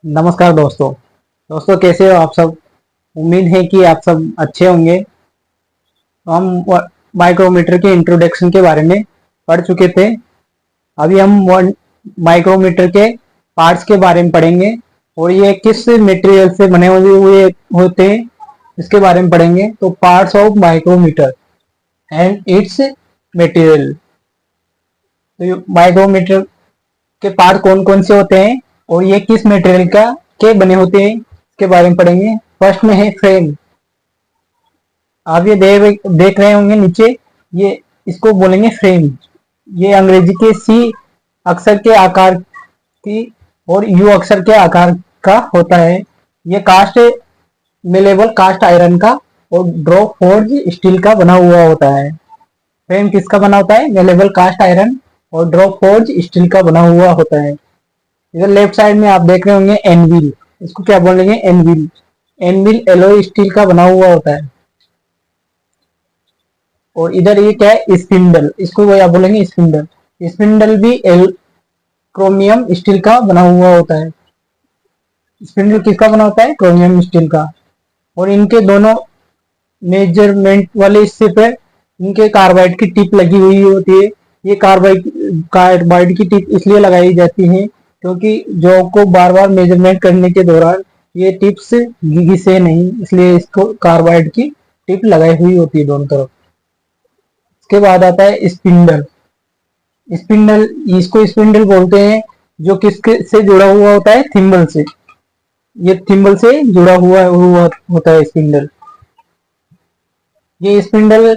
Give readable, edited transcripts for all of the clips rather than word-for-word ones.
नमस्कार दोस्तों। कैसे हो आप सब? उम्मीद है कि आप सब अच्छे होंगे। तो हम माइक्रोमीटर के इंट्रोडक्शन के बारे में पढ़ चुके थे। अभी हम माइक्रोमीटर के पार्ट्स के बारे में पढ़ेंगे और ये किस मटेरियल से बने हुए होते हैं इसके बारे में पढ़ेंगे। तो parts of micrometer and its material. तो माइक्रोमीटर के पार्ट कौन कौन से होते हैं और ये किस मटेरियल का के बने होते हैं इसके बारे में पढ़ेंगे। फर्स्ट में है फ्रेम। आप ये देख रहे होंगे नीचे, ये इसको बोलेंगे फ्रेम। ये अंग्रेजी के सी अक्षर के आकार की और यू अक्षर के आकार का होता है। ये कास्ट मेलेबल कास्ट आयरन का और ड्रॉ फोर्ज स्टील का बना हुआ होता है। फ्रेम किसका बना होता है? मेलेबल कास्ट आयरन और ड्रॉ फोर्ज स्टील का बना हुआ होता है। इधर लेफ्ट साइड में आप देख रहे होंगे एनविल। इसको क्या बोलेंगे? एनविल। एनविल एलोय स्टील का बना हुआ होता है। और इधर ये क्या है? स्पिंडल। इसको वो आप बोलेंगे स्पिंडल। स्पिंडल भी क्रोमियम स्टील का बना हुआ होता है। स्पिंडल किसका बना होता है? क्रोमियम स्टील का। और इनके दोनों मेजरमेंट वाले हिस्से पे इनके कार्बाइड की टिप लगी हुई होती है। ये कार्बाइड की टिप इसलिए लगाई जाती है क्योंकि जॉब को बार बार मेजरमेंट करने के दौरान ये टिप्स घिसे नहीं, इसलिए इसको कार्बाइड की टिप लगाई हुई होती है दोनों तरफ। इसके बाद आता है स्पिंडल। स्पिंडल इसको स्पिंडल बोलते हैं जो किसके से जुड़ा हुआ होता है? थिम्बल से। ये थिम्बल से जुड़ा हुआ होता है स्पिंडल। ये स्पिंडल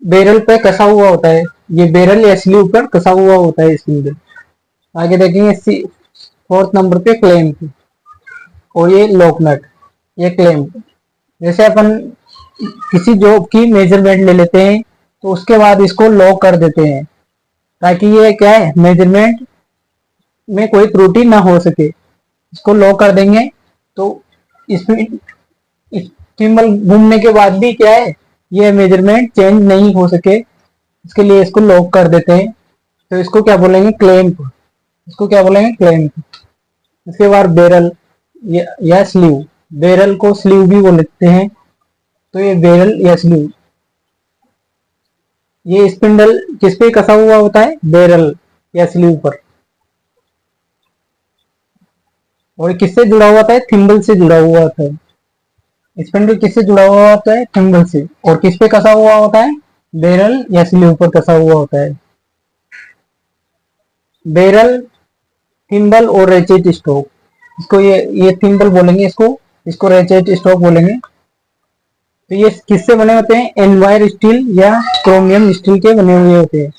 बैरल पे कसा हुआ होता है। ये बैरल या स्लीव पर कसा हुआ होता है स्पिंडल। आगे देखेंगे फोर्थ नंबर पे क्लैंप और ये लॉक नट। ये क्लैंप, जैसे अपन किसी जॉब की मेजरमेंट ले लेते हैं तो उसके बाद इसको लॉक कर देते हैं ताकि ये क्या है, मेजरमेंट में कोई त्रुटि ना हो सके। इसको लॉक कर देंगे तो इसमें टिम्बल घूमने के बाद भी क्या है, ये मेजरमेंट चेंज नहीं हो सके, इसके लिए इसको लॉक कर देते हैं। तो इसको क्या बोलेंगे? क्लैंप। इसको क्या बोलेंगे? क्लैंप। इसके बाद बैरल या स्लीव। बैरल को स्लीव भी बोलते हैं। तो ये बैरल या स्लीव। ये स्पिंडल किस पे कसा हुआ होता है? बैरल या स्लीव पर। और किससे जुड़ा हुआ होता है? थिम्बल से जुड़ा हुआ होता है। स्पिंडल किससे जुड़ा हुआ होता है? थिम्बल से। और किस पे कसा हुआ होता है? बैरल या स्लीव पर कसा हुआ होता है। बैरल, थिम्बल और रेचेट स्टॉक। इसको ये थिम्बल बोलेंगे, इसको रेचेट स्टॉक बोलेंगे। तो ये किससे बने होते हैं? एनवायर स्टील या क्रोमियम स्टील के बने हुए होते हैं।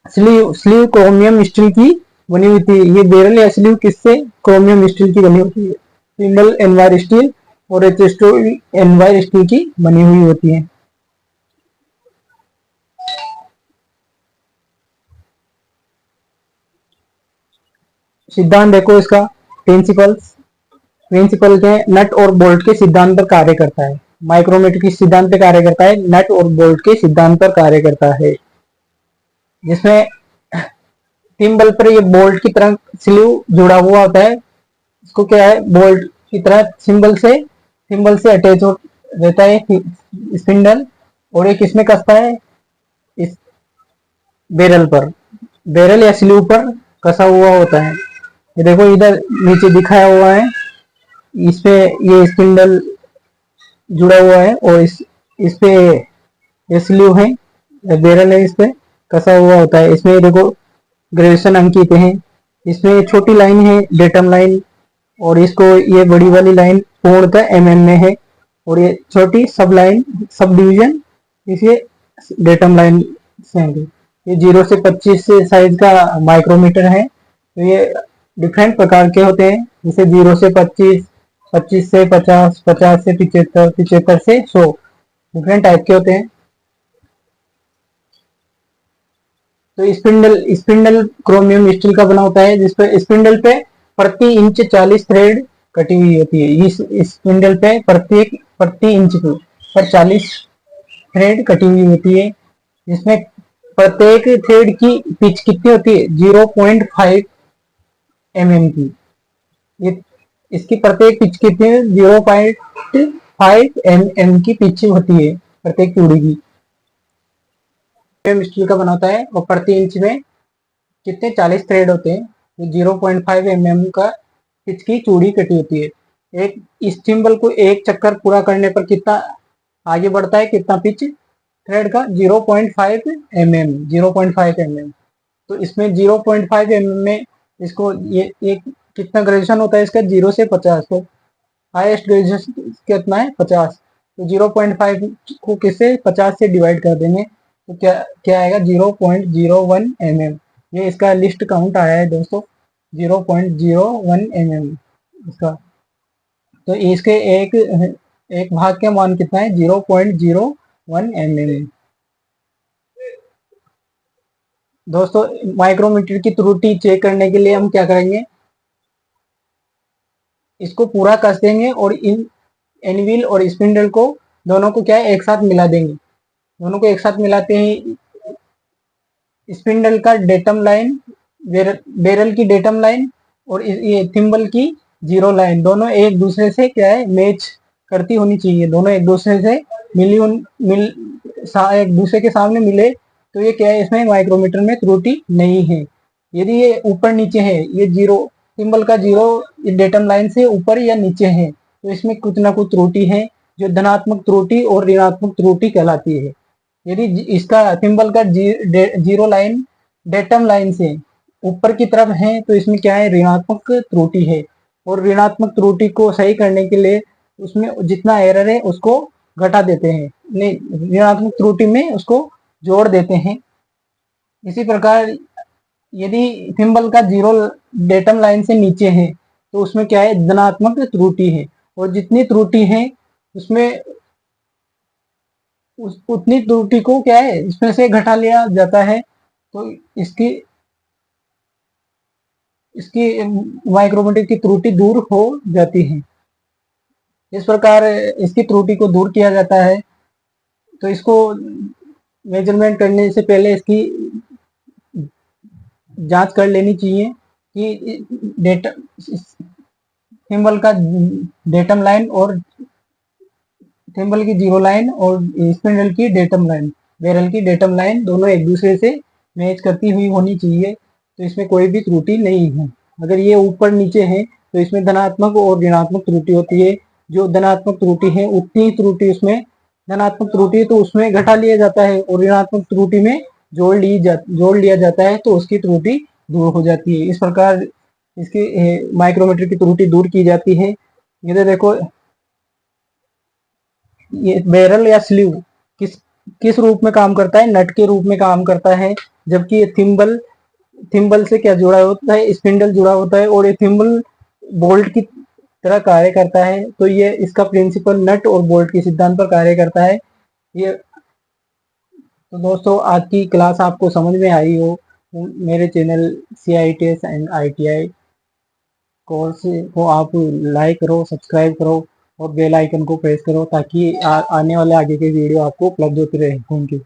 स्लीव क्रोमियम स्टील की बनी हुई थी। ये बैरल या स्लीव किससे? क्रोमियम स्टील की बनी होती है। थिम्बल एनवायर स्टील और एनवायर स्टील की बनी हुई होती है। सिद्धांत देखो इसका। प्रिंसिपल्स। प्रिंसिपल के नट और बोल्ट के सिद्धांत पर कार्य करता है। माइक्रोमीटर किस सिद्धांत पर कार्य करता है? नट और बोल्ट के सिद्धांत पर कार्य करता है, जिसमें थिम्बल पर ये बोल्ट की तरह स्लीव जुड़ा हुआ होता है। इसको क्या है? बोल्ट की तरह थिम्बल से अटैच रहता है स्पिंडल। और ये किसमें कसता है? इस बैरल पर, बैरल या स्लीव पर कसा हुआ होता है। ये देखो इधर नीचे दिखाया हुआ है, इस पे ये स्पिंडल जुड़ा हुआ है और इस पे ये स्लीव है, बैरल है, इस पे कसा हुआ होता है। इसमें देखो ग्रेजुएशन अंकित है। इसमें छोटी लाइन है डेटम लाइन, और इसको ये बड़ी वाली लाइन पूर्णतः एमएम में है, और ये छोटी सब लाइन सब डिवीजन इसे डेटम लाइन से है। ये 0 से 25 साइज का माइक्रोमीटर है। तो ये डिफरेंट प्रकार के होते हैं, जैसे 0 से 25, 25 से 50, 50 से 75, 75 से 100, डिफरेंट टाइप के होते हैं। तो स्पिंडल क्रोमियम स्टील का बना होता है, जिसपे स्पिंडल पे प्रति इंच 40 थ्रेड कटी हुई होती है। इस स्पिंडल पे प्रति इंच पर 40 थ्रेड कटी हुई होती है, जिसमें प्रत्येक थ्रेड की पिच कितनी होती है? 0.5 mm की। ये इसकी प्रत्येक पिच कितनी है? 0.5 mm की पिच होती है प्रत्येक चूड़ी की। स्टील का बना होता है और प्रति इंच में कितने 40 थ्रेड होते हैं। तो 0.5 mm का पिच की चूड़ी कटी होती है। एक इस थिम्बल को एक चक्कर पूरा करने पर कितना आगे बढ़ता है, कितना पिच थ्रेड का? 0.5 mm। 0.5 mm। तो इसमें 0.5 mm में इसको ये एक कितना ग्रेजुएशन होता है इसका? 0 से 50। तो हाईएस्ट ग्रेजुएशन कितना है? 50। तो 0.5 को किससे 50 से डिवाइड कर देंगे तो क्या क्या आएगा? 0.01 mm। ये इसका लिस्ट काउंट आया है दोस्तों, 0.01 mm इसका। तो इसके एक एक भाग के मान कितना है? 0.01 mm। दोस्तों माइक्रोमीटर की त्रुटि चेक करने के लिए हम क्या करेंगे? इसको पूरा कस देंगे और इन एनविल और स्पिंडल को दोनों को क्या है? एक साथ मिला देंगे। दोनों को एक साथ मिलाते ही स्पिंडल का डेटम लाइन, बैरल की डेटम लाइन और ये थिम्बल की जीरो लाइन दोनों एक दूसरे से क्या है? मैच करती होनी चाहिए। दोनों एक दूसरे से एक दूसरे के सामने मिले तो ये क्या है? इसमें माइक्रोमीटर में त्रुटि नहीं है। यदि ये ऊपर नीचे है, ये जीरो थिम्बल का जीरो डेटम लाइन से ऊपर या नीचे है तो इसमें कुछ ना कुछ त्रुटि है, जो धनात्मक त्रुटि और ऋणात्मक त्रुटि कहलाती है। यदि इसका सिंबल का जीरो लाइन डेटम लाइन से ऊपर की तरफ है तो इसमें क्या है? ऋणात्मक त्रुटि है। और ऋणात्मक त्रुटि को सही करने के लिए उसमें जितना एरर है उसको घटा देते हैं, नहीं ऋणात्मक त्रुटि में उसको जोड़ देते हैं। इसी प्रकार यदि सिंबल का जीरो डेटम लाइन से नीचे है तो उसमें क्या है? धनात्मक त्रुटि है। और जितनी त्रुटि है उसमें उतनी त्रुटि को क्या है? इसमें से घटा लिया जाता है। तो इसकी इसकी माइक्रोमीटर की त्रुटि दूर हो जाती है। इस प्रकार इसकी त्रुटि को दूर किया जाता है। तो इसको मेजरमेंट करने से पहले इसकी जांच कर लेनी चाहिए कि डेटा सिंबल का डेटम लाइन और थिम्बल की जीरो लाइन और स्पिंडल की डेटम लाइन, बैरल की डेटम लाइन दोनों एक दूसरे से मैच करती हुई होनी चाहिए। तो इसमें कोई भी त्रुटि नहीं है। अगर ये ऊपर नीचे है तो इसमें धनात्मक और ऋणात्मक त्रुटि होती है। जो धनात्मक त्रुटि है उतनी त्रुटि उसमें, धनात्मक त्रुटि तो उसमें घटा लिया जाता है और ऋणात्मक त्रुटि में जोड़ लिया जाता है तो उसकी त्रुटि दूर हो जाती है। इस प्रकार इसकी माइक्रोमीटर की त्रुटि दूर की जाती है। ये देखो, ये बैरल या स्लीव किस किस रूप में काम करता है? नट के रूप में काम करता है। जबकि ये थिम्बल थिम्बल से क्या जुड़ा होता है? स्पिंडल जुड़ा होता है और ये थिम्बल बोल्ट की तरह कार्य करता है। तो ये इसका प्रिंसिपल नट और बोल्ट के सिद्धांत पर कार्य करता है। ये तो दोस्तों आज की क्लास आपको समझ में आई हो। मेरे channel CITS and ITI course को आप लाइक करो, सब्सक्राइब करो और बेल आइकन को प्रेस करो ताकि आने वाले आगे के वीडियो आपको उपलब्ध होते रहे। Thank you.